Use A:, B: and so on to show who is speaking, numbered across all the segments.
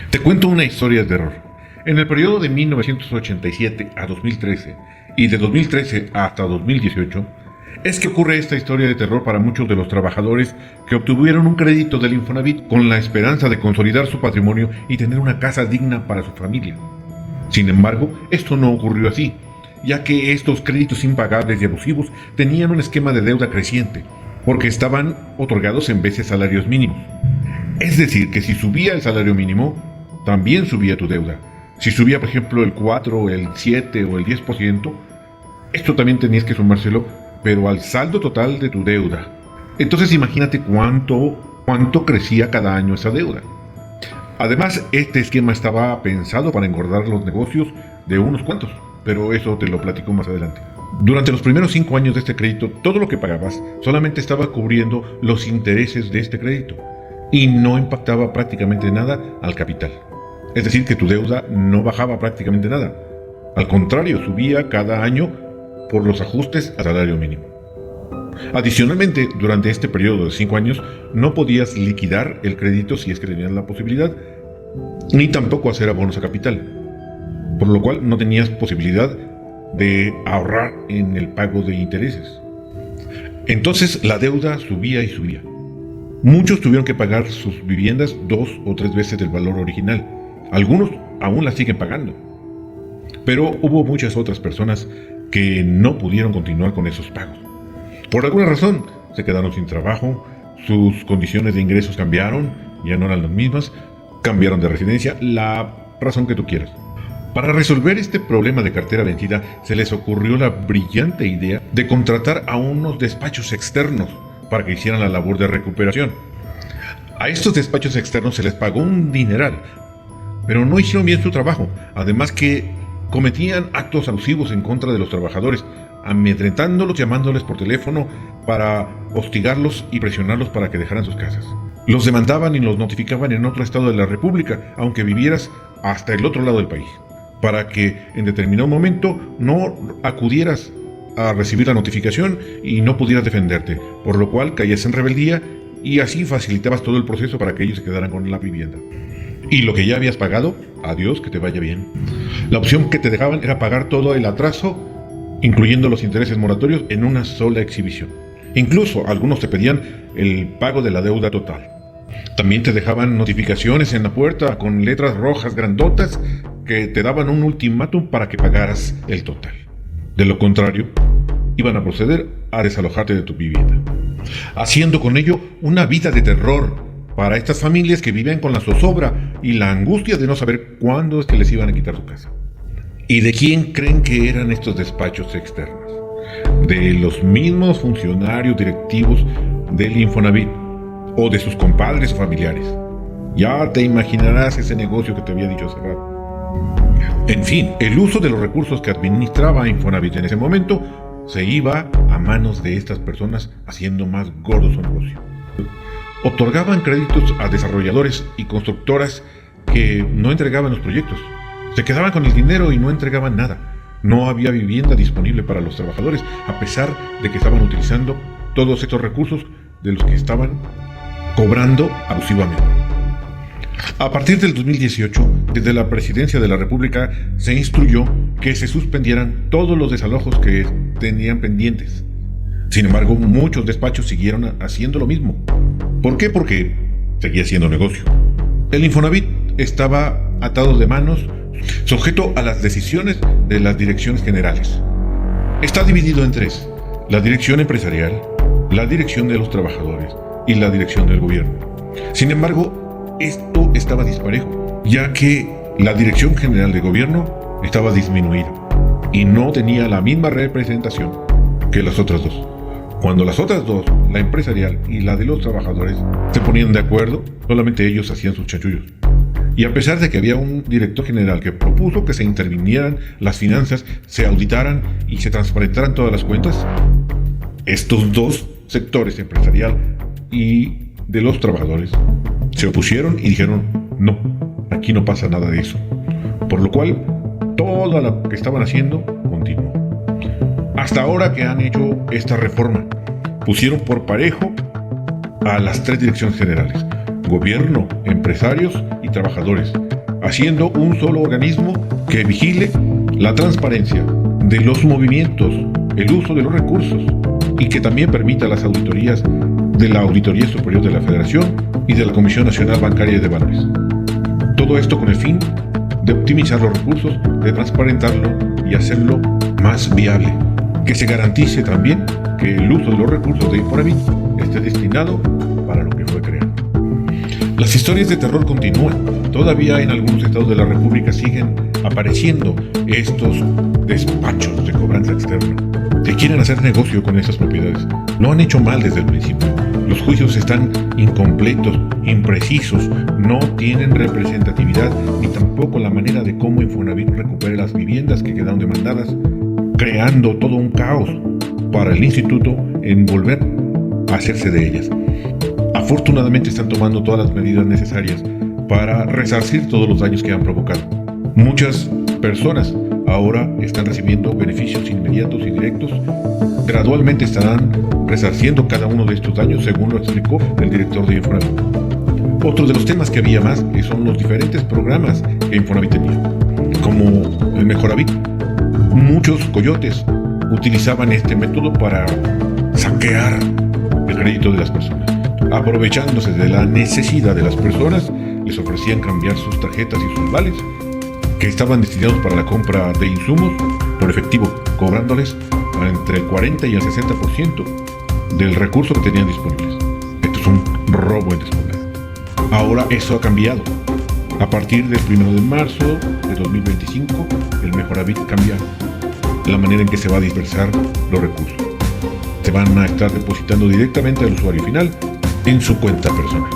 A: Te cuento una historia de terror. En el periodo de 1987 a 2013 y de 2013 hasta 2018, es que ocurre esta historia de terror para muchos de los trabajadores que obtuvieron un crédito del Infonavit con la esperanza de consolidar su patrimonio y tener una casa digna para su familia. Sin embargo, esto no ocurrió así, ya que estos créditos impagables y abusivos tenían un esquema de deuda creciente, porque estaban otorgados en vez de salarios mínimos. Es decir, que si subía el salario mínimo, también subía tu deuda. Si subía, por ejemplo, el 4, el 7 o el 10%, esto también tenías que sumárselo, pero al saldo total de tu deuda. Entonces imagínate cuánto crecía cada año esa deuda. Además, este esquema estaba pensado para engordar los negocios de unos cuantos, pero eso te lo platico más adelante. Durante los primeros 5 años de este crédito, todo lo que pagabas solamente estaba cubriendo los intereses de este crédito y no impactaba prácticamente nada al capital. Es decir, que tu deuda no bajaba prácticamente nada. Al contrario, subía cada año por los ajustes al salario mínimo. Adicionalmente, durante este periodo de 5 años, no podías liquidar el crédito si es que tenías la posibilidad, ni tampoco hacer abonos a capital, por lo cual no tenías posibilidad de ahorrar en el pago de intereses. Entonces la deuda subía y subía. Muchos tuvieron que pagar sus viviendas 2 o 3 veces del valor original. Algunos aún la siguen pagando. Pero hubo muchas otras personas que no pudieron continuar con esos pagos. Por alguna razón se quedaron sin trabajo, sus condiciones de ingresos cambiaron, ya no eran las mismas, cambiaron de residencia, la razón que tú quieras. Para resolver este problema de cartera vencida, se les ocurrió la brillante idea de contratar a unos despachos externos para que hicieran la labor de recuperación. A estos despachos externos se les pagó un dineral, pero no hicieron bien su trabajo, además que cometían actos abusivos en contra de los trabajadores, amedrentándolos, llamándoles por teléfono para hostigarlos y presionarlos para que dejaran sus casas. Los demandaban y los notificaban en otro estado de la República, aunque vivieras hasta el otro lado del país, para que en determinado momento no acudieras a recibir la notificación y no pudieras defenderte, por lo cual caías en rebeldía y así facilitabas todo el proceso para que ellos se quedaran con la vivienda. Y lo que ya habías pagado, adiós, que te vaya bien. La opción que te dejaban era pagar todo el atraso, incluyendo los intereses moratorios, en una sola exhibición. Incluso algunos te pedían el pago de la deuda total. También te dejaban notificaciones en la puerta con letras rojas grandotas que te daban un ultimátum para que pagaras el total. De lo contrario, iban a proceder a desalojarte de tu vivienda, haciendo con ello una vida de terror para estas familias que vivían con la zozobra y la angustia de no saber cuándo es que les iban a quitar su casa. ¿Y de quién creen que eran estos despachos externos? De los mismos funcionarios directivos del Infonavit o de sus compadres o familiares. Ya te imaginarás ese negocio que te había dicho hace rato. En fin, el uso de los recursos que administraba Infonavit en ese momento se iba a manos de estas personas, haciendo más gordo su negocio. Otorgaban créditos a desarrolladores y constructoras que no entregaban los proyectos. Se quedaban con el dinero y no entregaban nada. No había vivienda disponible para los trabajadores, a pesar de que estaban utilizando todos estos recursos de los que estaban cobrando abusivamente. A partir del 2018, desde la Presidencia de la República se instruyó que se suspendieran todos los desalojos que tenían pendientes. Sin embargo, muchos despachos siguieron haciendo lo mismo. ¿Por qué? Porque seguía siendo negocio. El Infonavit estaba atado de manos, sujeto a las decisiones de las direcciones generales. Está dividido en 3: la dirección empresarial, la dirección de los trabajadores y la dirección del gobierno. Sin embargo, esto estaba disparejo, ya que la dirección general de gobierno estaba disminuida y no tenía la misma representación que las otras dos. Cuando las otras dos, la empresarial y la de los trabajadores, se ponían de acuerdo, solamente ellos hacían sus chanchullos. Y a pesar de que había un director general que propuso que se intervinieran las finanzas, se auditaran y se transparentaran todas las cuentas, estos dos sectores, empresarial y de los trabajadores, se opusieron y dijeron: no, aquí no pasa nada de eso. Por lo cual, todo lo que estaban haciendo continuó. Hasta ahora que han hecho esta reforma, pusieron por parejo a las 3 direcciones generales: gobierno, empresarios y trabajadores, haciendo un solo organismo que vigile la transparencia de los movimientos, el uso de los recursos y que también permita las auditorías de la Auditoría Superior de la Federación y de la Comisión Nacional Bancaria de Valores. Todo esto con el fin de optimizar los recursos, de transparentarlo y hacerlo más viable. Que se garantice también que el uso de los recursos de Infonavit esté destinado para lo que fue creado. Las historias de terror continúan. Todavía en algunos estados de la República siguen apareciendo estos despachos de cobranza externa que quieren hacer negocio con esas propiedades. Lo han hecho mal desde el principio. Los juicios están incompletos, imprecisos, no tienen representatividad ni tampoco la manera de cómo Infonavit recupere las viviendas que quedaron demandadas, creando todo un caos para el instituto en volver a hacerse de ellas. Afortunadamente están tomando todas las medidas necesarias para resarcir todos los daños que han provocado. Muchas personas ahora están recibiendo beneficios inmediatos y directos. Gradualmente estarán resarciendo cada uno de estos daños, según lo explicó el director de Infonavit. Otro de los temas que había más son los diferentes programas que Infonavit tenía, como el Mejoravit. Muchos coyotes utilizaban este método para saquear el crédito de las personas. Aprovechándose de la necesidad de las personas, les ofrecían cambiar sus tarjetas y sus vales que estaban destinados para la compra de insumos por efectivo, cobrándoles entre el 40 y el 60% del recurso que tenían disponibles. Esto es un robo en descomunal. Ahora eso ha cambiado. A partir del 1 de marzo de 2025, el Mejoravit cambia la manera en que se va a dispersar los recursos. Se van a estar depositando directamente al usuario final en su cuenta personal.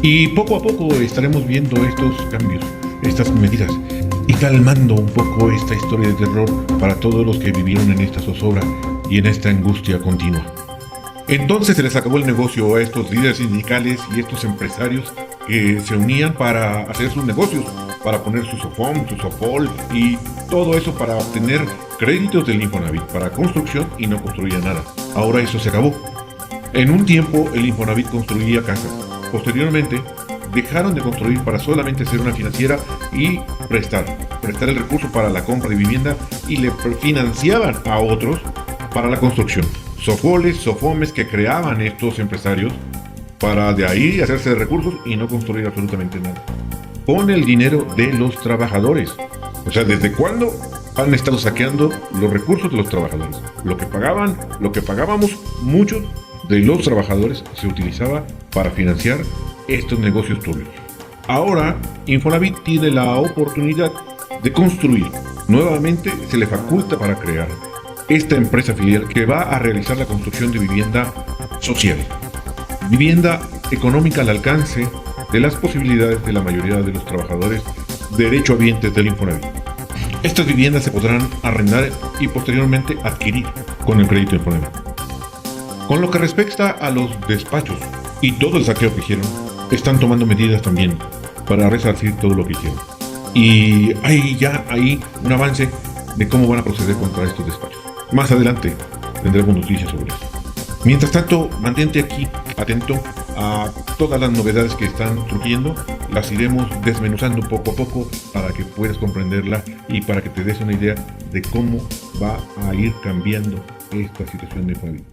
A: Y poco a poco estaremos viendo estos cambios, estas medidas, y calmando un poco esta historia de terror para todos los que vivieron en esta zozobra y en esta angustia continua. Entonces se les acabó el negocio a estos líderes sindicales y estos empresarios que se unían para hacer sus negocios, para poner su SOFOM, su SOFOL y todo eso para obtener créditos del Infonavit para construcción y no construía nada. Ahora eso se acabó. En un tiempo el Infonavit construía casas. Posteriormente dejaron de construir para solamente ser una financiera y prestar el recurso para la compra de vivienda y le financiaban a otros para la construcción. Sofoles, sofomes que creaban estos empresarios para de ahí hacerse de recursos y no construir absolutamente nada. Con el dinero de los trabajadores. O sea, ¿desde cuándo han estado saqueando los recursos de los trabajadores? Lo que pagábamos muchos de los trabajadores se utilizaba para financiar estos negocios turbios. Ahora, Infonavit tiene la oportunidad de construir. Nuevamente se le faculta para crear esta empresa filial que va a realizar la construcción de vivienda social. Vivienda económica al alcance de las posibilidades de la mayoría de los trabajadores derechohabientes del Infonavit. Estas viviendas se podrán arrendar y posteriormente adquirir con el crédito Infonavit. Con lo que respecta a los despachos y todo el saqueo que hicieron, están tomando medidas también para resarcir todo lo que hicieron. Y hay ya ahí un avance de cómo van a proceder contra estos despachos. Más adelante tendremos noticias sobre eso. Mientras tanto, mantente aquí atento a todas las novedades que están surgiendo. Las iremos desmenuzando poco a poco para que puedas comprenderla y para que te des una idea de cómo va a ir cambiando esta situación de Infonavit.